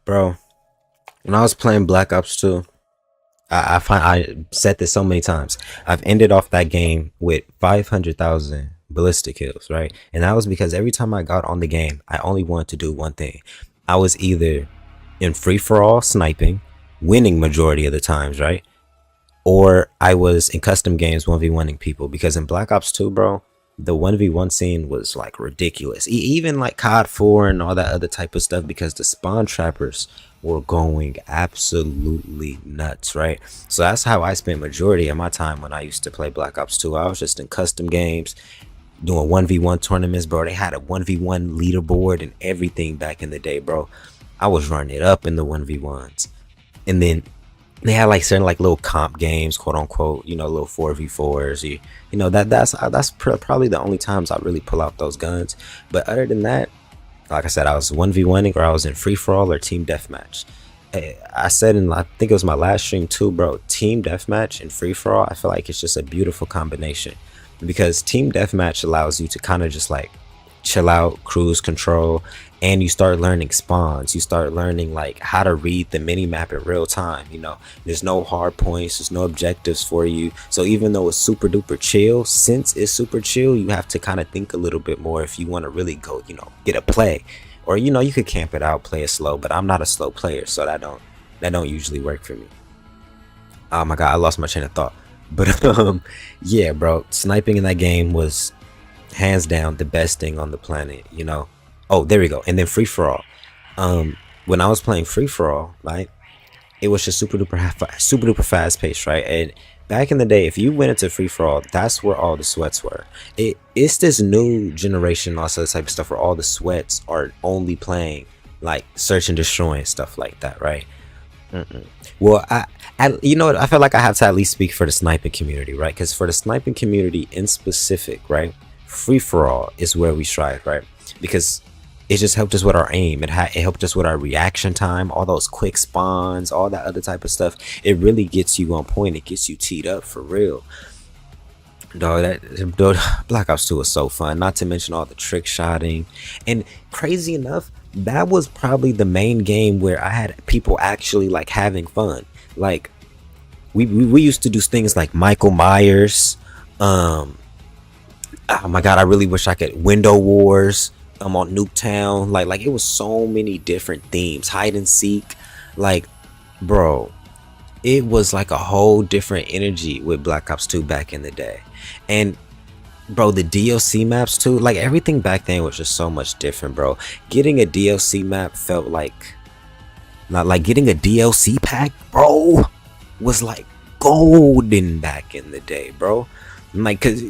Bro, when I was playing Black Ops 2, I said this so many times. I've ended off that game with 500,000 ballista kills, right? And that was because every time I got on the game, I only wanted to do one thing. I was either in free for all sniping, winning majority of the times, right? Or I was in custom games 1v1ing people, because in Black Ops 2, bro, the 1v1 scene was like ridiculous. Even like COD 4 and all that other type of stuff, because the spawn trappers were going absolutely nuts, right? So that's how I spent majority of my time when I used to play Black Ops 2. I was just in custom games doing 1v1 tournaments, bro. They had a 1v1 leaderboard and everything back in the day, bro. I was running it up in the 1v1s. And then they had like certain like little comp games, quote unquote, little 4v4s. Probably the only times I really pull out those guns. But other than that, like I said, I was 1v1ing, or I was in free for all or team deathmatch. I said I think it was my last stream too, bro. Team deathmatch and free for all, I feel like it's just a beautiful combination, because team deathmatch allows you to kind of just like chill out, cruise control, and you start learning spawns. You start learning like how to read the mini map in real time. There's no hard points, there's no objectives for you. So even though it's super duper chill, since it's super chill, you have to kind of think a little bit more if you want to really go, get a play. Or you could camp it out, play it slow, but I'm not a slow player, so that don't usually work for me. Oh my god, I lost my train of thought. But yeah, bro, sniping in that game was hands down the best thing on the planet. Oh, there we go. And then free for all. When I was playing free for all, right, it was just super duper fast paced, right? And back in the day, if you went into free for all, that's where all the sweats were. It's this new generation, also type of stuff, where all the sweats are only playing like search and destroy and stuff like that, right? Well, you know what? I feel like I have to at least speak for the sniping community, right? Because for the sniping community in specific, right, free for all is where we strive, right? Because it just helped us with our aim. It helped us with our reaction time, all those quick spawns, all that other type of stuff. It really gets you on point. It gets you teed up for real. Dog, Black Ops 2 was so fun. Not to mention all the trick shotting. And crazy enough, that was probably the main game where I had people actually like having fun. Like we used to do things like Michael Myers. Oh my god, I really wish I could. Window Wars. On Nuketown. Like it was so many different themes. Hide and seek. Like, bro, it was like a whole different energy with Black Ops 2 back in the day. And bro, the DLC maps too, like everything back then was just so much different, bro. Getting a DLC map felt like, not like getting a DLC pack, bro, was like golden back in the day, bro. Like, cause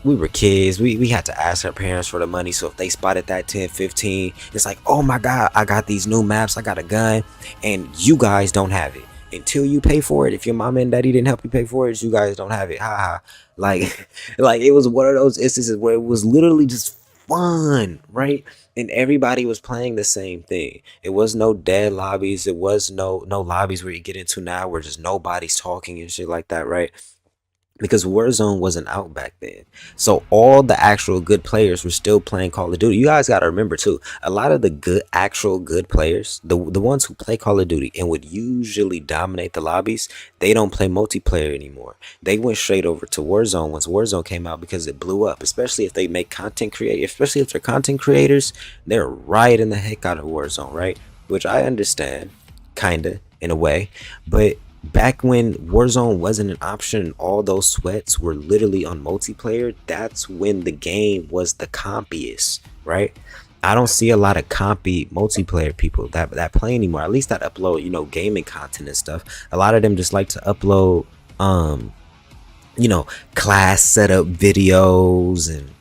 we were kids, we had to ask our parents for the money. So if they spotted that 10-15, it's like, oh my god, I got these new maps, I got a gun, and you guys don't have it until you pay for it. If your mama and daddy didn't help you pay for it, you guys don't have it. Haha. Like like it was one of those instances where it was literally just fun, right? And everybody was playing the same thing. It was no dead lobbies. It was no lobbies where you get into now where just nobody's talking and shit like that, right? Because Warzone wasn't out back then. So all the actual good players were still playing Call of Duty. You guys got to remember too, a lot of the actual good players, the ones who play Call of Duty and would usually dominate the lobbies, they don't play multiplayer anymore. They went straight over to Warzone once Warzone came out, because it blew up, especially if they make content especially if they're content creators, they're rioting the heck out of Warzone, right? Which I understand, kinda, in a way. But back when Warzone wasn't an option, all those sweats were literally on multiplayer, that's when the game was the compiest, right? I don't see a lot of compy multiplayer people that play anymore, at least that upload gaming content and stuff. A lot of them just like to upload class setup videos and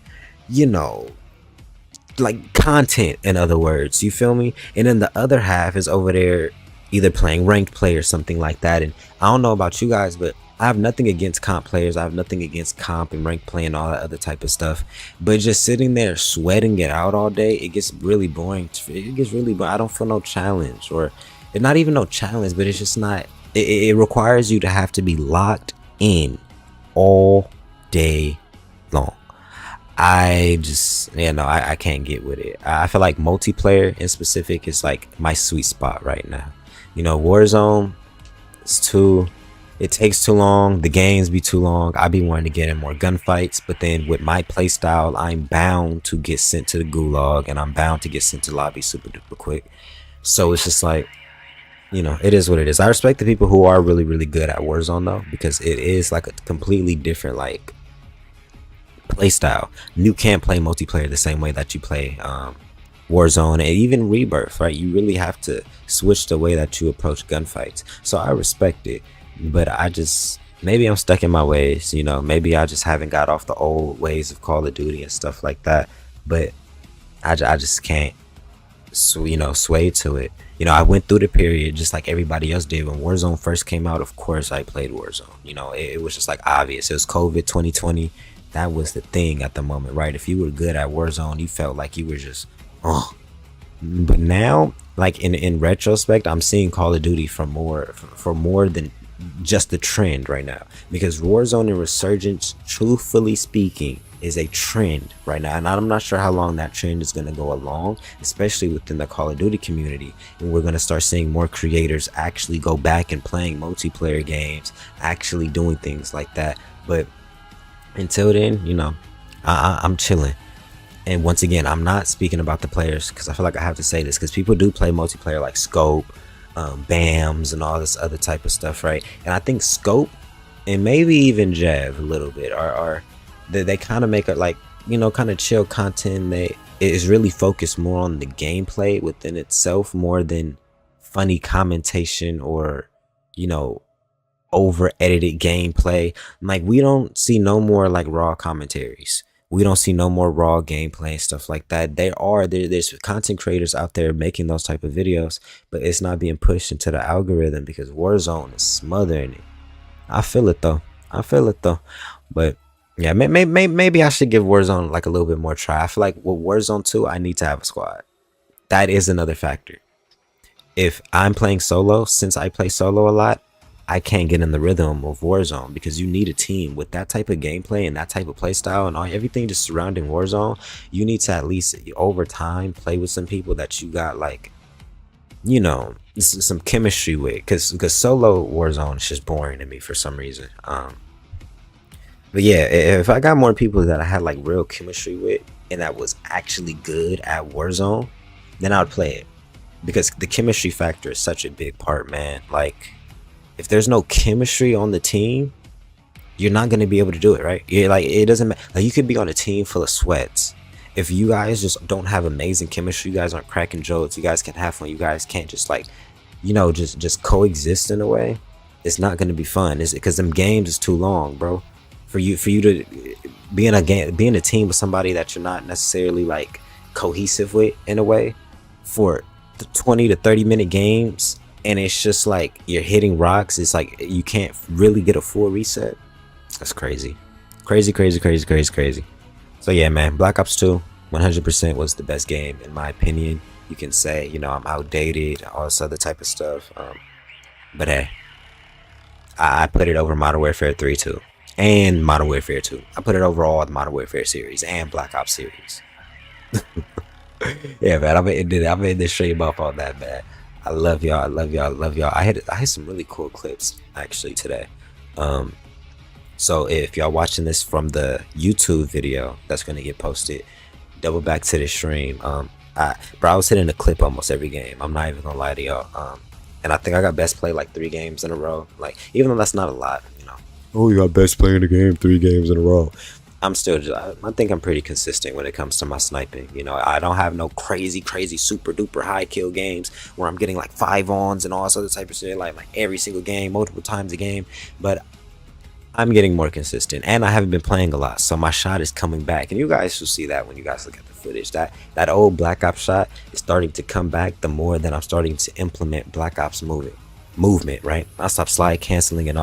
like content, in other words, you feel me? And then the other half is over there either playing ranked play or something like that. And I don't know about you guys, but I have nothing against comp players. I have nothing against comp and ranked play and all that other type of stuff. But just sitting there sweating it out all day, it gets really boring. It gets really boring. I don't feel no challenge, or it's not even no challenge, but it's just not. It requires you to have to be locked in all day long. I just, yeah, no, I can't get with it. I feel like multiplayer in specific is like my sweet spot right now. You know, Warzone, it's too, it takes too long. The games be too long. I be wanting to get in more gunfights, but then with my playstyle, I'm bound to get sent to the gulag, and I'm bound to get sent to lobby super duper quick. So it's just like, you know, it is what it is. I respect the people who are really, really good at Warzone though, because it is like a completely different like play style. You can't play multiplayer the same way that you play Warzone and even Rebirth, right? You really have to switch the way that you approach gunfights. So I respect it, but I just, maybe I'm stuck in my ways, you know, maybe I just haven't got off the old ways of Call of Duty and stuff like that. But I just can't, you know, sway to it. You know, I went through the period just like everybody else did when Warzone first came out. Of course I played Warzone. You know, it was just like obvious. It was COVID 2020. That was the thing at the moment, right? If you were good at Warzone, you felt like you were just, oh. But now, like in retrospect, I'm seeing Call of Duty for more than just the trend right now, because Warzone and Resurgence, truthfully speaking, is a trend right now, and I'm not sure how long that trend is going to go along, especially within the Call of Duty community. And we're going to start seeing more creators actually go back and playing multiplayer games, actually doing things like that. But until then, you know, I'm chilling. And once again, I'm not speaking about the players, because I feel like I have to say this, because people do play multiplayer like Scope, BAMs, and all this other type of stuff, right? And I think Scope and maybe even Jav a little bit are they kind of make it like, you know, kind of chill content. It is really focused more on the gameplay within itself more than funny commentation or, you know, over edited gameplay. Like, we don't see no more like raw commentaries. We don't see no more raw gameplay and stuff like that. There's content creators out there making those type of videos, but it's not being pushed into the algorithm because Warzone is smothering it. I feel it though. But yeah, maybe I should give Warzone like a little bit more try. I feel like with Warzone 2, I need to have a squad. That is another factor. If I'm playing solo, since I play solo a lot, I can't get in the rhythm of Warzone, because you need a team with that type of gameplay and that type of play style and everything just surrounding Warzone. You need to at least over time play with some people that you got, like, you know, some chemistry with, because solo Warzone is just boring to me for some reason. But yeah, if I got more people that I had like real chemistry with and that was actually good at Warzone, then I would play it, because the chemistry factor is such a big part, man. Like, if there's no chemistry on the team, you're not going to be able to do it, right? You're like, it doesn't matter. Like, you could be on a team full of sweats. If you guys just don't have amazing chemistry, you guys aren't cracking jokes, you guys can't have fun, you guys can't just, like, you know, just coexist in a way, it's not going to be fun. Is it because them games is too long, bro? For you to be in a team with somebody that you're not necessarily like cohesive with in a way for 20 to 30 minute games, and it's just like you're hitting rocks. It's like you can't really get a full reset. That's crazy. So yeah, man, Black Ops 2 100% was the best game in my opinion. You can say, you know, I'm outdated, all this other type of stuff, but hey, I put it over Modern Warfare 3 too, and Modern Warfare 2. I put it over all the Modern Warfare series and Black Ops series. Yeah, man, I'm in this stream up on that, man. I love y'all. I had some really cool clips actually today. So if y'all watching this from the YouTube video that's gonna get posted, double back to the stream. I was hitting a clip almost every game. I'm not even gonna lie to y'all. And I think I got best play like 3 games in a row. Like, even though that's not a lot, you know. Oh, you got best play in the game 3 games in a row. I'm still just, I think I'm pretty consistent when it comes to my sniping. You know, I don't have no crazy super duper high kill games where I'm getting like 5 ons and all this other type of shit, like every single game, multiple times a game. But I'm getting more consistent, and I haven't been playing a lot, so my shot is coming back, and you guys will see that when you guys look at the footage. That old Black Ops shot is starting to come back the more that I'm starting to implement Black Ops movement, right? I stop slide canceling and all